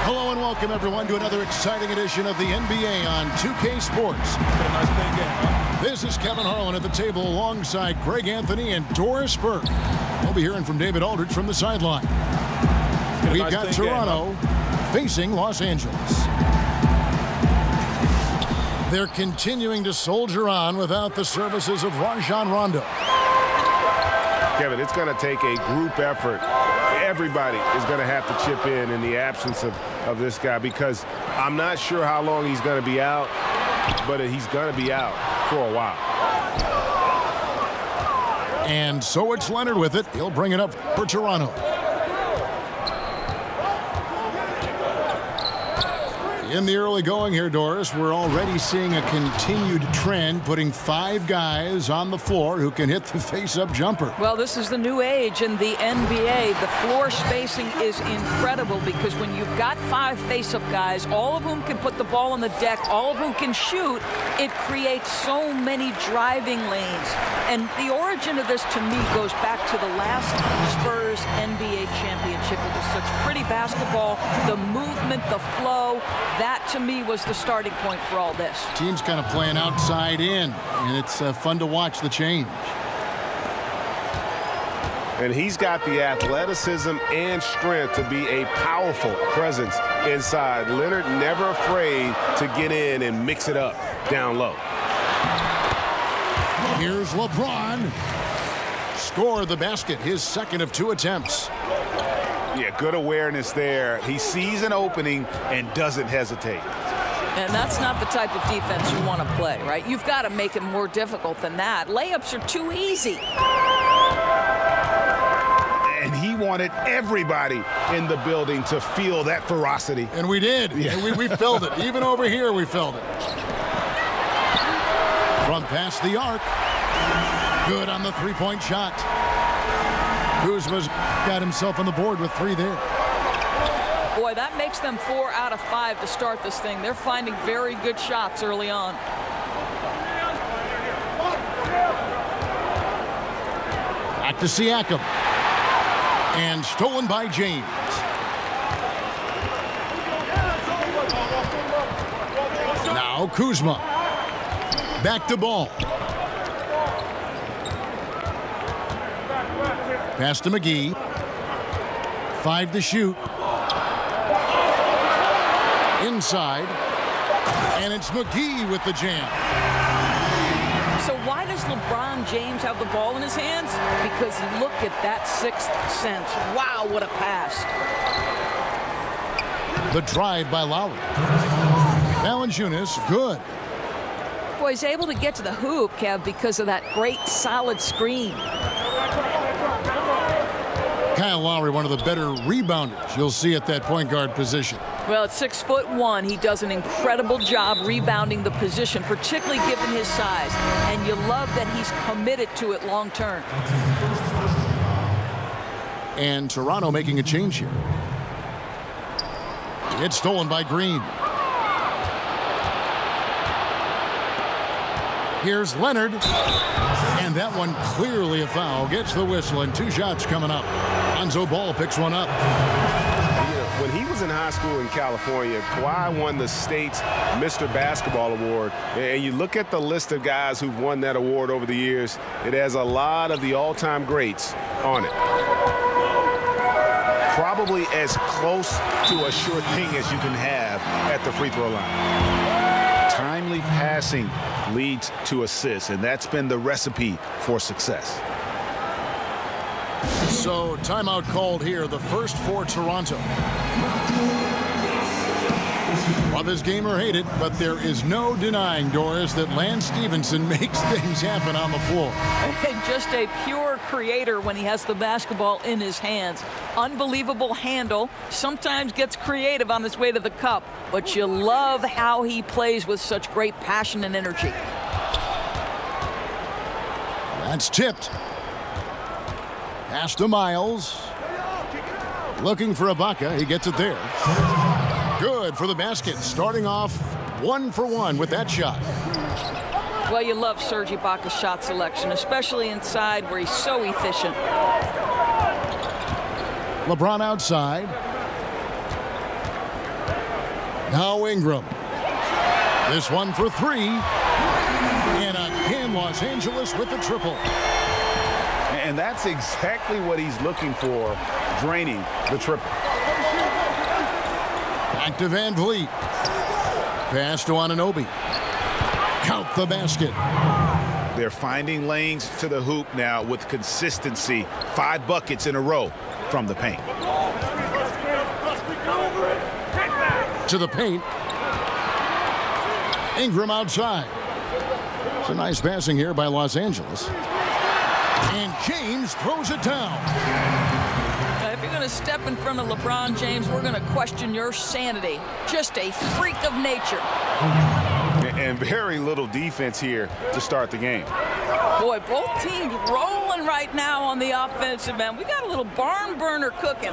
Hello and welcome everyone to another exciting edition of the NBA on 2K Sports. This is Kevin Harlan at the table alongside Greg Anthony and Doris Burke. We'll be hearing from David Aldridge from the sideline. We've got Toronto facing Los Angeles. They're continuing to soldier on without the services of Rajon Rondo. Kevin, it's going to take a group effort. Everybody is going to have to chip in the absence of this guy, because I'm not sure how long he's going to be out, but he's going to be out for a while. And so it's Leonard with it. He'll bring it up for Toronto. In the early going here, Doris, we're already seeing a continued trend, putting 5 guys on the floor who can hit the face-up jumper. Well, this is the new age in the NBA. The floor spacing is incredible because when you've got 5 face-up guys, all of whom can put the ball on the deck, all of whom can shoot, it creates so many driving lanes. And the origin of this, to me, goes back to the last Spurs NBA championship. It was such pretty basketball, the movement, the flow. That, to me, was the starting point for all this. Team's kind of playing outside in, and it's fun to watch the change. And he's got the athleticism and strength to be a powerful presence inside. Leonard never afraid to get in and mix it up down low. Here's LeBron. Scored the basket, his second of 2 attempts. Yeah, good awareness there. He sees an opening and doesn't hesitate. And that's not the type of defense you want to play, right? You've got to make it more difficult than that. Layups are too easy. And he wanted everybody in the building to feel that ferocity. And we did. Yeah. We felt it. Even over here, we felt it. From past the arc. Good on the three-point shot. Kuzma's got himself on the board with 3 there. Boy, that makes them 4 out of 5 to start this thing. They're finding very good shots early on. Back to Siakam. And stolen by James. Now Kuzma. Back to Ball. Pass to McGee. 5 to shoot. Inside. And it's McGee with the jam. So why does LeBron James have the ball in his hands? Because look at that 6th sense. Wow, what a pass. The drive by Lowry. Valanciunas, good. Boy, he's able to get to the hoop, Kev, because of that great solid screen. Kyle Lowry, one of the better rebounders you'll see at that point guard position. Well, at 6'1", he does an incredible job rebounding the position, particularly given his size. And you love that he's committed to it long term. And Toronto making a change here. It's stolen by Green. Here's Leonard. And that one clearly a foul. Gets the whistle, and 2 shots coming up. Lonzo Ball picks one up. When he was in high school in California, Kawhi won the state's Mr. Basketball Award. And you look at the list of guys who've won that award over the years, it has a lot of the all-time greats on it. Probably as close to a sure thing as you can have at the free throw line. Timely passing leads to assists, and that's been the recipe for success. So timeout called here, the first for Toronto. Love his game or hate it, but there is no denying, Doris, that Lance Stevenson makes things happen on the floor. And just a pure creator when he has the basketball in his hands. Unbelievable handle. Sometimes gets creative on his way to the cup, but you love how he plays with such great passion and energy. That's tipped. Pass to Miles. Looking for Ibaka. He gets it there. Good for the basket. Starting off 1 for 1 with that shot. Well, you love Serge Ibaka's shot selection, especially inside where he's so efficient. LeBron outside. Now Ingram. This one for three. And again, Los Angeles with the triple. And that's exactly what he's looking for, draining the triple. Back to Van Vliet. Pass to Anunoby. Count the basket. They're finding lanes to the hoop now with consistency. 5 buckets in a row from the paint. To the paint. Ingram outside. It's a nice passing here by Los Angeles. And James throws it down. If you're going to step in front of LeBron James, we're going to question your sanity. Just a freak of nature. And very little defense here to start the game. Boy, both teams rolling right now on the offensive end. We got a little barn burner cooking.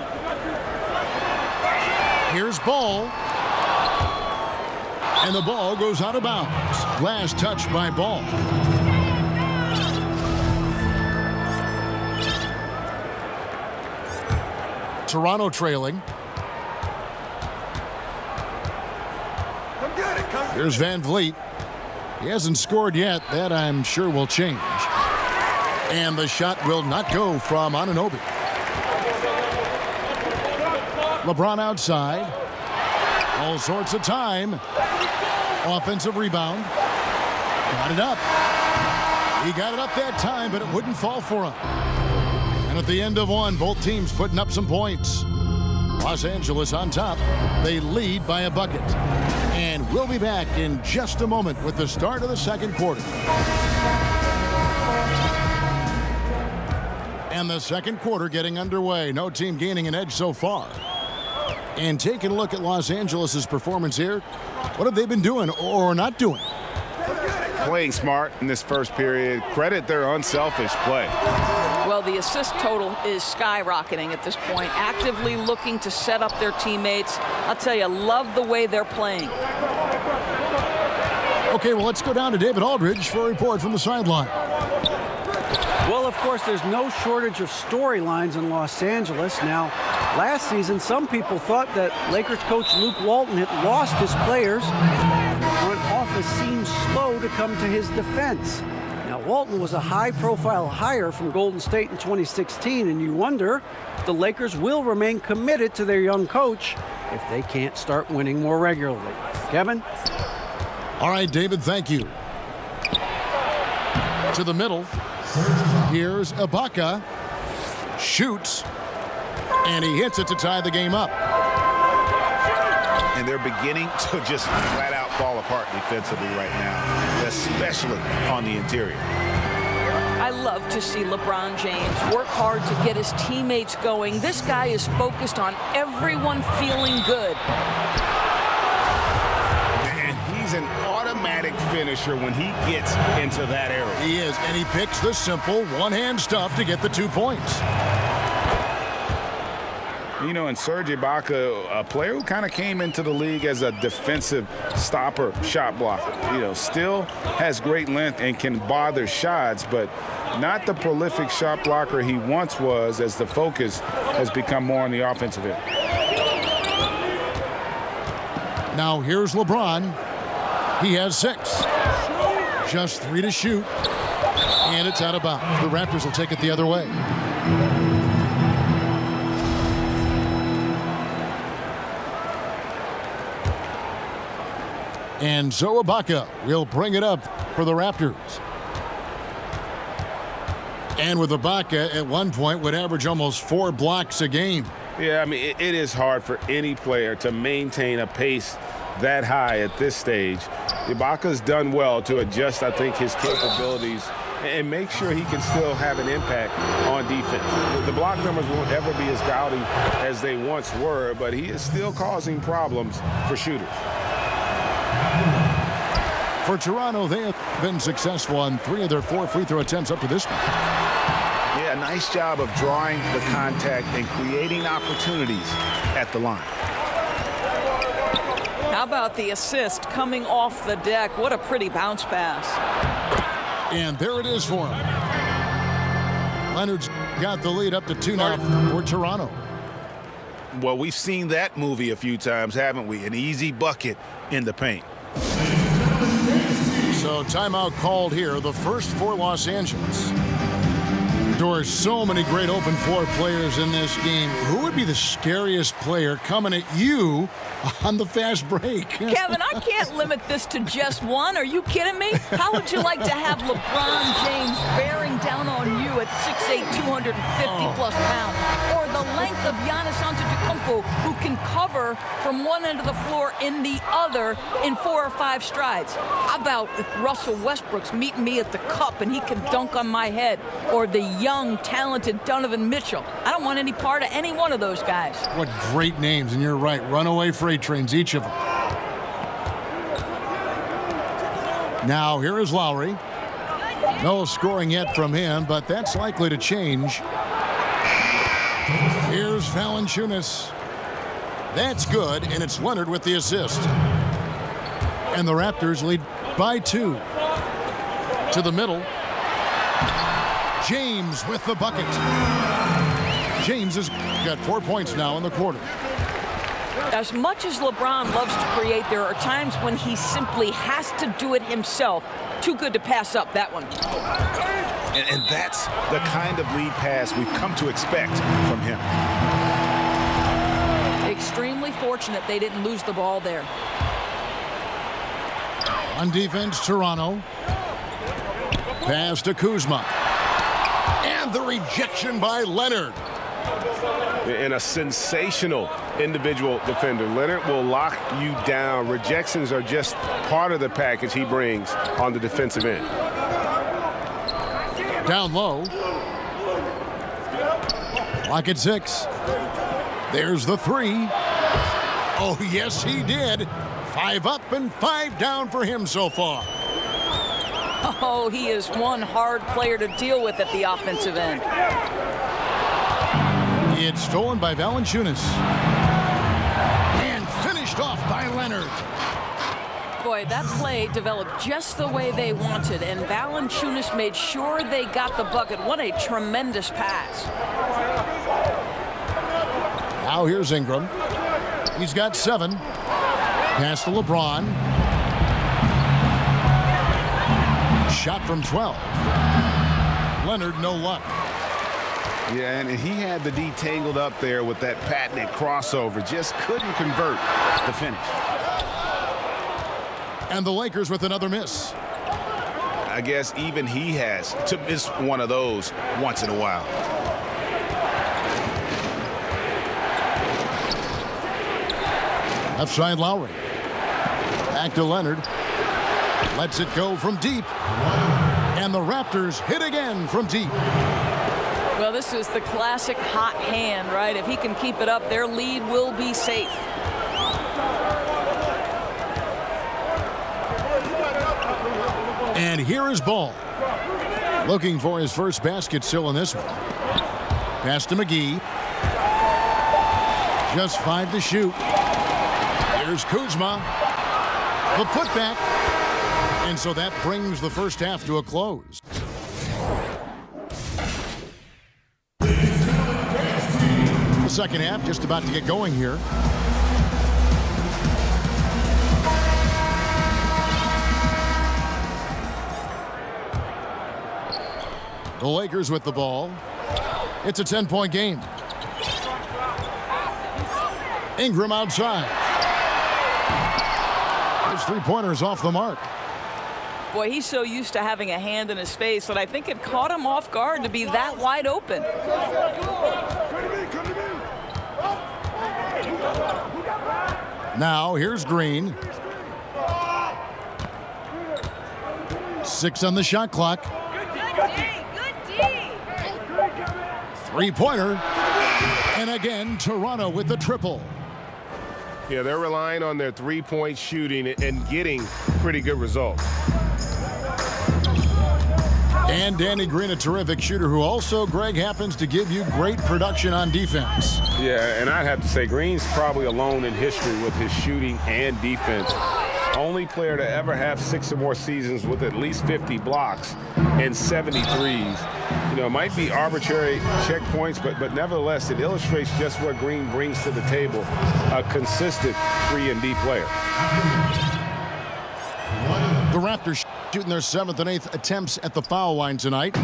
Here's Ball. And the ball goes out of bounds. Last touch by Ball. Toronto trailing. Here's Van Vliet. He hasn't scored yet. That, I'm sure, will change. And the shot will not go from Anunoby. LeBron outside. All sorts of time. Offensive rebound. Got it up. He got it up that time, but it wouldn't fall for him. And at the end of one, both teams putting up some points. Los Angeles on top. They lead by a bucket. And we'll be back in just a moment with the start of the second quarter. And the second quarter getting underway. No team gaining an edge so far. And taking a look at Los Angeles' performance here, what have they been doing or not doing? Playing smart in this first period. Credit their unselfish play. Well, the assist total is skyrocketing at this point, actively looking to set up their teammates. I'll tell you, love the way they're playing. Okay, well, let's go down to David Aldridge for a report from the sideline. Well, of course, there's no shortage of storylines in Los Angeles. Now, last season, some people thought that Lakers coach Luke Walton had lost his players. The front office seemed slow to come to his defense. Now, Walton was a high-profile hire from Golden State in 2016, and you wonder if the Lakers will remain committed to their young coach if they can't start winning more regularly. Kevin? All right, David, thank you. To the middle. Here's Ibaka. Shoots. And he hits it to tie the game up. And they're beginning to just flat out fall apart defensively right now, especially on the interior. I love to see LeBron James work hard to get his teammates going. This guy is focused on everyone feeling good. And he's an automatic finisher when he gets into that area. He is, and he picks the simple one-hand stuff to get the 2 points. You know, and Serge Ibaka, a player who kind of came into the league as a defensive stopper, shot blocker. You know, still has great length and can bother shots, but not the prolific shot blocker he once was, as the focus has become more on the offensive end. Now here's LeBron. He has 6. Just 3 to shoot. And it's out of bounds. The Raptors will take it the other way. And so Ibaka will bring it up for the Raptors. And with Ibaka at one point would average almost 4 blocks a game. Yeah, I mean, it is hard for any player to maintain a pace that high at this stage. Ibaka's done well to adjust, I think, his capabilities and make sure he can still have an impact on defense. The block numbers won't ever be as gaudy as they once were, but he is still causing problems for shooters. For Toronto, they have been successful on 3 of their 4 free throw attempts up to this point. Yeah, nice job of drawing the contact and creating opportunities at the line. How about the assist coming off the deck? What a pretty bounce pass. And there it is for him. Leonard's got the lead up to 2-0 for Toronto. Well, we've seen that movie a few times, haven't we? An easy bucket in the paint. So timeout called here, the first for Los Angeles. There are so many great open floor players in this game. Who would be the scariest player coming at you on the fast break? Kevin, I can't limit this to just one. Are you kidding me? How would you like to have LeBron James bearing down on you at 6'8", 250-plus pounds? Or the length of Giannis Antetokounmpo, who can cover from one end of the floor in the other in 4 or 5 strides? How about Russell Westbrook's meeting me at the cup and he can dunk on my head? Or the young, talented Donovan Mitchell. I don't want any part of any one of those guys. What great names, and you're right. Runaway freight trains, each of them. Now, here is Lowry. No scoring yet from him, but that's likely to change. Here's Valanciunas. That's good, and it's Leonard with the assist. And the Raptors lead by 2. To the middle. James with the bucket. James has got 4 points now in the quarter. As much as LeBron loves to create, there are times when he simply has to do it himself. Too good to pass up that one. And that's the kind of lead pass we've come to expect from him. Extremely fortunate they didn't lose the ball there. On defense, Toronto. Pass to Kuzma. And the rejection by Leonard. And a sensational individual defender. Leonard will lock you down. Rejections are just part of the package he brings on the defensive end. Down low. Lock at 6. There's the 3. Oh, yes, he did. 5 up and 5 down for him so far. Oh, he is one hard player to deal with at the offensive end. It's stolen by Valanciunas. And finished off by Leonard. Boy, that play developed just the way they wanted, and Valanciunas made sure they got the bucket. What a tremendous pass. Now here's Ingram. He's got 7. Pass to LeBron. Shot from 12. Leonard, no luck. Yeah, and he had the D tangled up there with that patented crossover. Just couldn't convert the finish. And the Lakers with another miss. I guess even he has to miss one of those once in a while. Left side Lowry. Back to Leonard. Lets it go from deep. And the Raptors hit again from deep. Well, this is the classic hot hand, right? If he can keep it up, their lead will be safe. And here is Ball. Looking for his first basket still in this one. Pass to McGee. Just 5 to shoot. Here's Kuzma. The putback. And so that brings the first half to a close. The second half just about to get going here. The Lakers with the ball. It's a 10-point game. Ingram outside. His three-pointer's off the mark. Boy, he's so used to having a hand in his face that I think it caught him off guard to be that wide open. Now, here's Green. 6 on the shot clock. Three-pointer. And again, Toronto with the triple. Yeah, they're relying on their three-point shooting and getting pretty good results. And Danny Green, a terrific shooter who also, Greg, happens to give you great production on defense. Yeah, and I'd have to say Green's probably alone in history with his shooting and defense only player to ever have 6 or more seasons with at least 50 blocks and 73s. You know, it might be arbitrary checkpoints, but nevertheless, it illustrates just what Green brings to the table, a consistent 3-and-D player. The Raptors shooting their 7th and 8th attempts at the foul line tonight.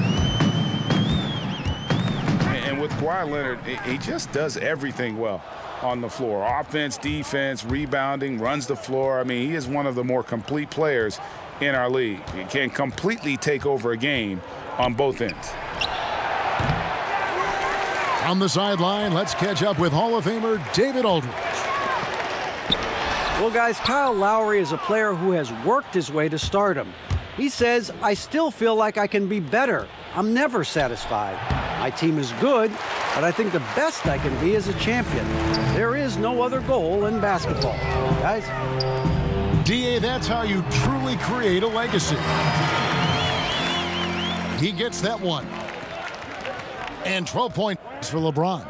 And with Kawhi Leonard, he just does everything well on the floor. Offense, defense, rebounding, runs the floor. I mean, he is one of the more complete players in our league. He can completely take over a game on both ends. On the sideline, let's catch up with Hall of Famer David Aldridge. Well, guys, Kyle Lowry is a player who has worked his way to stardom. He says, "I still feel like I can be better. I'm never satisfied. My team is good, but I think the best I can be is a champion. There is no other goal in basketball." Guys? DA, that's how you truly create a legacy. He gets that one. And 12 points for LeBron.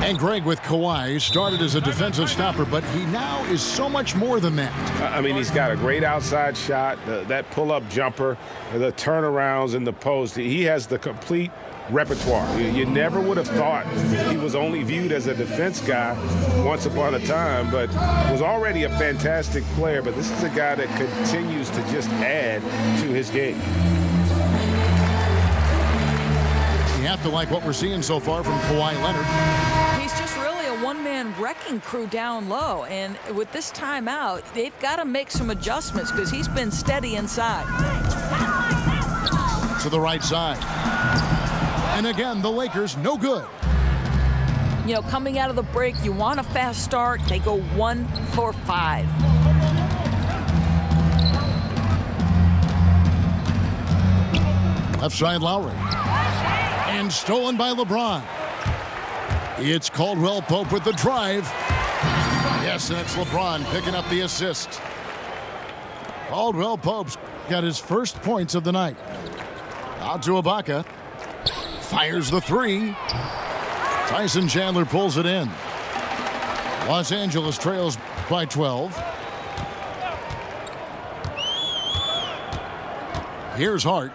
And Greg with Kawhi started as a defensive stopper, but he now is so much more than that. I mean, he's got a great outside shot, that pull-up jumper, the turnarounds in the post. He has the complete repertoire. You never would have thought he was only viewed as a defense guy once upon a time, but was already a fantastic player. But this is a guy that continues to just add to his game. You have to like what we're seeing so far from Kawhi Leonard. He's just really a one-man wrecking crew down low. And with this timeout, they've got to make some adjustments because he's been steady inside. To the right side. And again, the Lakers no good. You know, coming out of the break, you want a fast start. They go 1 for 5. Left side Lowry. And stolen by LeBron. It's Caldwell Pope with the drive. Yes, and it's LeBron picking up the assist. Caldwell Pope's got his first points of the night. Out to Ibaka. Fires the 3. Tyson Chandler pulls it in. Los Angeles trails by 12. Here's Hart.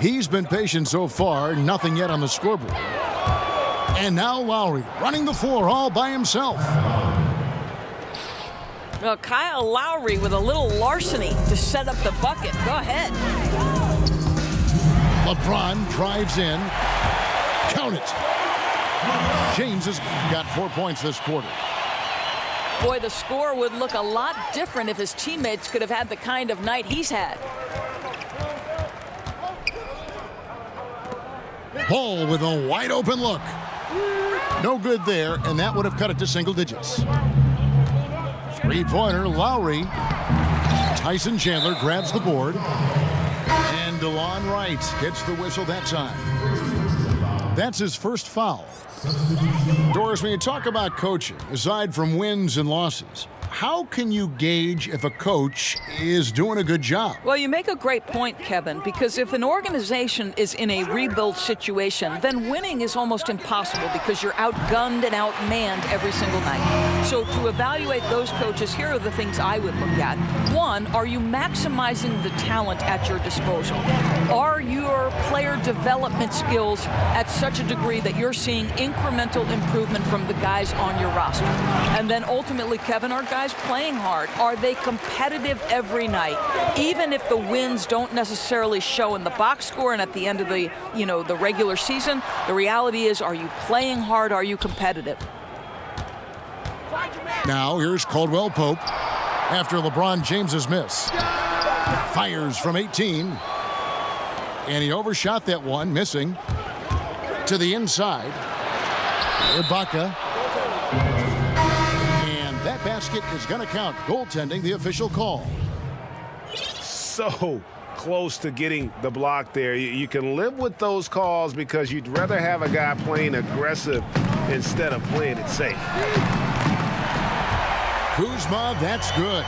He's been patient so far, nothing yet on the scoreboard. And now Lowry running the floor all by himself. Well, Kyle Lowry with a little larceny to set up the bucket. Go ahead. LeBron drives in. Count it. James has got 4 points this quarter. Boy, the score would look a lot different if his teammates could have had the kind of night he's had. Ball with a wide open look. No good there, and that would have cut it to single digits. 3-pointer, Lowry. Tyson Chandler grabs the board. And DeLon Wright gets the whistle that time. That's his first foul. Doris, when you talk about coaching, aside from wins and losses, how can you gauge if a coach is doing a good job? Well, you make a great point, Kevin, because if an organization is in a rebuild situation, then winning is almost impossible because you're outgunned and outmanned every single night. So to evaluate those coaches, here are the things I would look at. One, are you maximizing the talent at your disposal? Are your player development skills at such a degree that you're seeing incremental improvement from the guys on your roster? And then ultimately, Kevin, are guys playing hard? Are they competitive every night? Even if the wins don't necessarily show in the box score and at the end of the, the regular season, the reality is, are you playing hard? Are you competitive? Now here's Caldwell Pope after LeBron James's miss. Fires from 18. And he overshot that one, missing. To the inside. Ibaka. That basket is going to count. Goaltending, the official call. So close to getting the block there. You can live with those calls because you'd rather have a guy playing aggressive instead of playing it safe. Kuzma, that's good.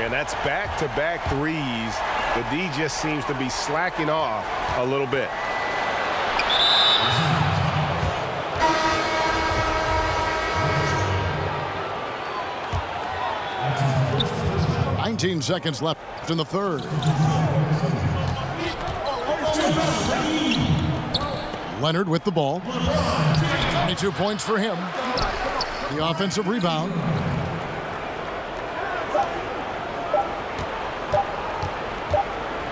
And that's back-to-back threes. The D just seems to be slacking off a little bit. 17 seconds left in the third. Leonard with the ball. 22 points for him. The offensive rebound.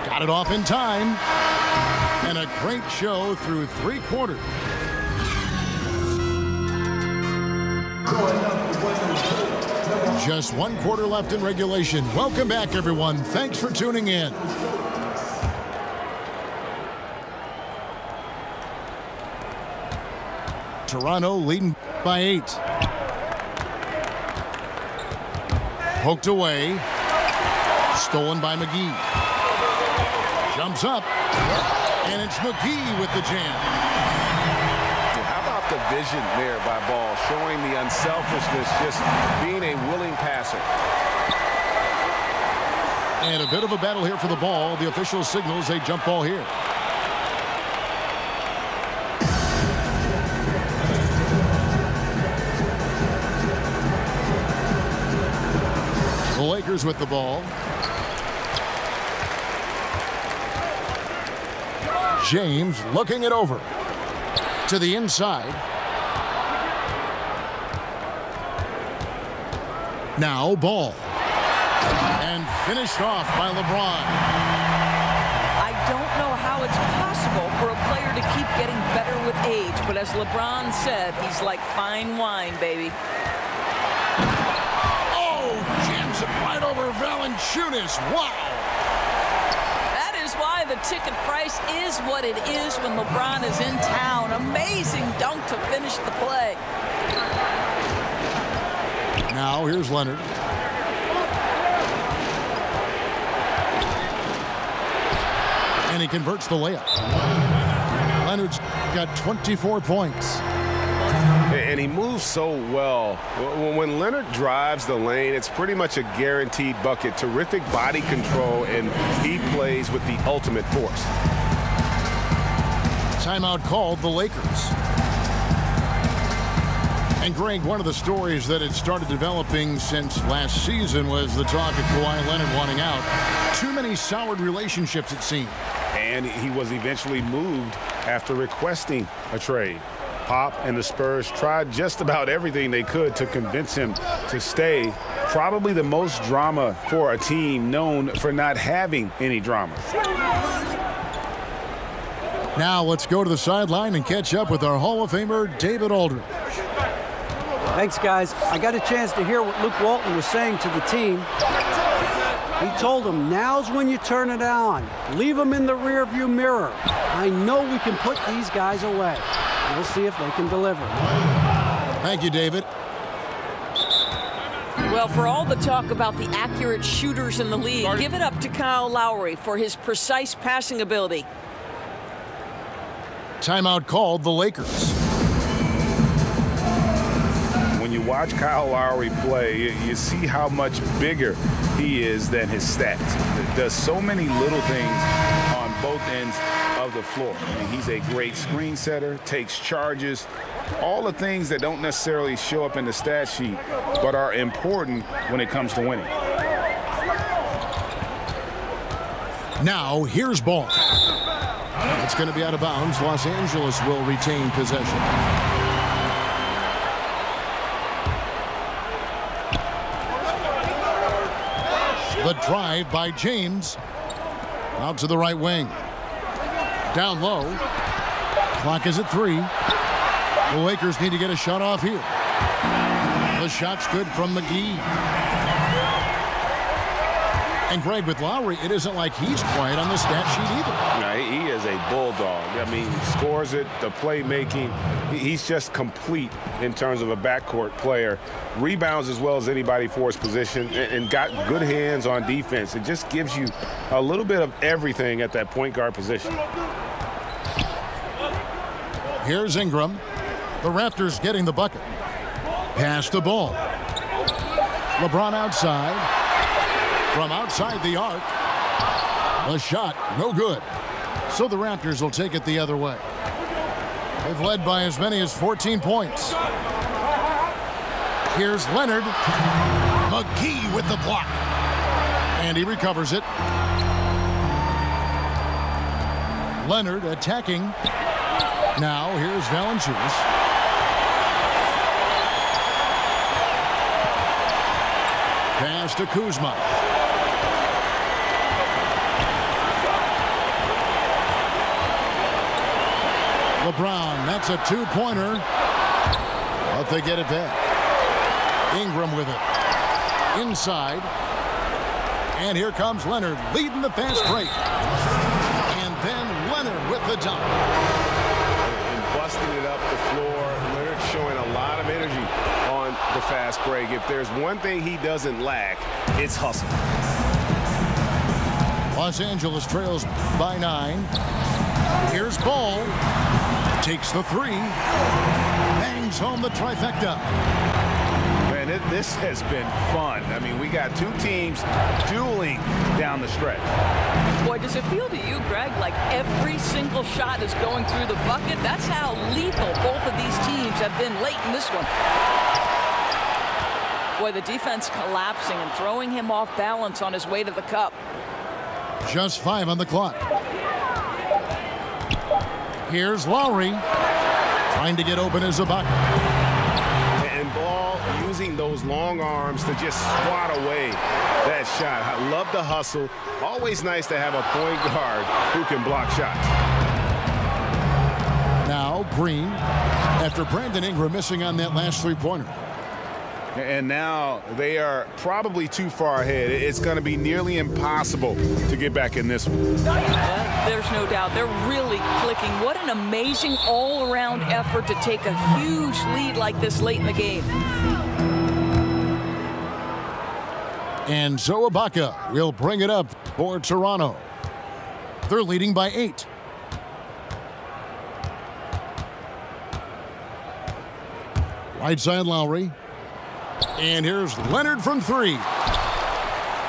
Got it off in time. And a great show through 3 quarters. Just 1 quarter left in regulation. Welcome back, everyone. Thanks for tuning in. Toronto leading by 8. Poked away. Stolen by McGee. Jumps up. And it's McGee with the jam. How about the vision there by Ball, showing the unselfishness, just being a willing passer. And a bit of a battle here for the ball. The official signals a jump ball here. The Lakers with the ball. James looking it over to the inside. Now Ball. And finished off by LeBron. I don't know how it's possible for a player to keep getting better with age, but as LeBron said, he's like fine wine, baby. Oh, jams it right over Valanciunas. Wow. That is why the ticket price is what it is when LeBron is in town. Amazing dunk to finish the play. Now here's Leonard. And he converts the layup. Leonard's got 24 points. And he moves so well. When Leonard drives the lane, it's pretty much a guaranteed bucket. Terrific body control, and he plays with the ultimate force. Timeout called the Lakers. And Greg, one of the stories that had started developing since last season was the talk of Kawhi Leonard wanting out. Too many soured relationships, it seemed. And he was eventually moved after requesting a trade. Pop and the Spurs tried just about everything they could to convince him to stay. Probably the most drama for a team known for not having any drama. Now let's go to the sideline and catch up with our Hall of Famer, David Aldridge. Thanks, guys. I got a chance to hear what Luke Walton was saying to the team. He told them, now's when you turn it on. Leave them in the rearview mirror. I know we can put these guys away. We'll see if they can deliver. Thank you, David. Well, for all the talk about the accurate shooters in the league, give it up to Kyle Lowry for his precise passing ability. Timeout called the Lakers. When you watch Kyle Lowry play, you see how much bigger he is than his stats. Does so many little things on both ends of the floor. I mean, he's a great screen setter, takes charges, all the things that don't necessarily show up in the stat sheet, but are important when it comes to winning. Now, here's Ball. It's going to be out of bounds. Los Angeles will retain possession. The drive by James. Out to the right wing. Down low. Clock is at 3. The Lakers need to get a shot off here. The shot's good from McGee. And Greg, with Lowry, it isn't like he's quiet on the stat sheet either. No, he is a bulldog. I mean, scores it, the playmaking. He's just complete in terms of a backcourt player. Rebounds as well as anybody for his position, and got good hands on defense. It just gives you a little bit of everything at that point guard position. Here's Ingram. The Raptors getting the bucket. Pass the ball. LeBron outside. From outside the arc. The shot, no good. So the Raptors will take it the other way. They've led by as many as 14 points. Here's Leonard. McGee with the block. And he recovers it. Leonard attacking. Now here's Valanciunas. Pass to Kuzma. LeBron, that's a two-pointer. But they get it back. Ingram with it. Inside. And here comes Leonard leading the fast break. And then Leonard with the dunk. And busting it up the floor. Leonard showing a lot of energy on the fast break. If there's one thing he doesn't lack, it's hustle. Los Angeles trails by 9. Here's Ball. Takes the three. Bangs home the trifecta. Man, this has been fun. I mean, we got two teams dueling down the stretch. Boy, does it feel to you, Greg, like every single shot is going through the bucket? That's how lethal both of these teams have been late in this one. Boy, the defense collapsing and throwing him off balance on his way to the cup. Just 5 on the clock. Here's Lowry. Trying to get open as Ibaka. And Ball using those long arms to just swat away that shot. I love the hustle. Always nice to have a point guard who can block shots. Now Green, after Brandon Ingram missing on that last three-pointer. And now they are probably too far ahead. It's going to be nearly impossible to get back in this one. Yeah, there's no doubt. They're really clicking. What an amazing all-around effort to take a huge lead like this late in the game. And so Ibaka will bring it up for Toronto. They're leading by 8. Right side Lowry. And here's Leonard from 3.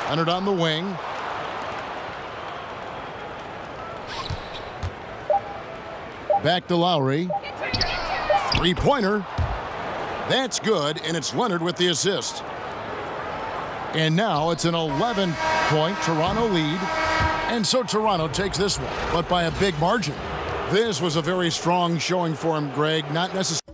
Leonard on the wing. Back to Lowry. Three-pointer. That's good, and it's Leonard with the assist. And now it's an 11-point Toronto lead. And so Toronto takes this one, but by a big margin. This was a very strong showing for him, Greg. Not necessarily